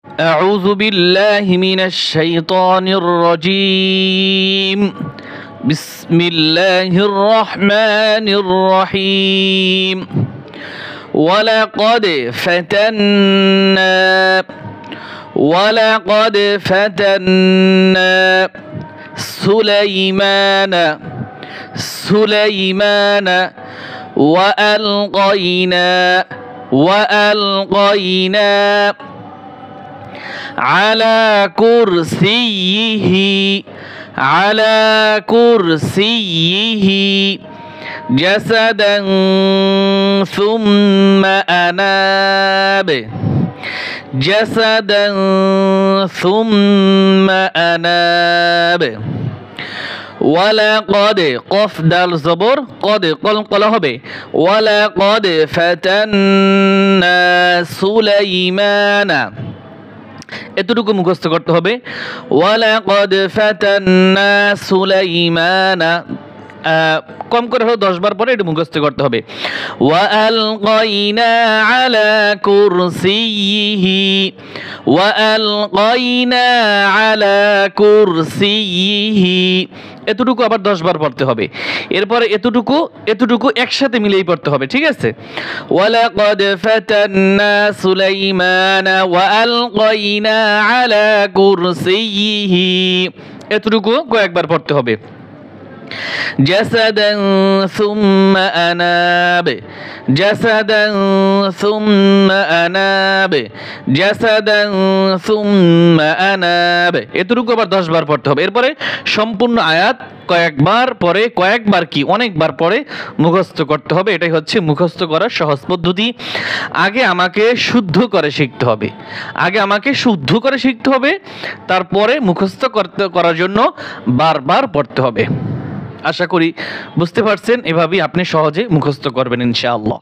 أعوذ بالله من الشيطان الرجيم. بسم الله الرحمن الرحيم. ولقد فتنا سليمان وألقينا على كرسيه جسدا ثم أناب ولقد قف دال زبر قد قل হবে ولقد فتنا سليمان এতটুকু মুখস্থ করতে হবে। ওয়ালাকাদ ফাতান্না সুলাইমানা, কম করে হলো 10 বার পরে এটা মুখস্থ করতে হবে। ওয়ালকাইনা আলা কুরসিহি এতটুকু আবার 10 বার পড়তে হবে। এরপরে এতটুকু একসাথে মিলেই পড়তে হবে, ঠিক আছে? ওয়ালাকাদ ফাতান্না সুলাইমানা ওয়ালকাইনা আলা কুরসিহি এতটুকু কয়েকবার পড়তে হবে। জাসাদান সুম্মা আনাব এতটুকু আবার 10 বার পড়তে হবে। এরপরে সম্পূর্ণ আয়াত কয়েকবার কি অনেকবার পরে মুখস্থ করতে হবে। এটাই হচ্ছে মুখস্থ করার সহজ পদ্ধতি। আগে আমাকে শুদ্ধ করে শিখতে হবে, তারপরে মুখস্থ করার জন্য বারবার পড়তে হবে। আশা করি বুঝতে পারছেন। এভাবেই আপনি সহজে মুখস্থ করবেন ইনশাআল্লাহ।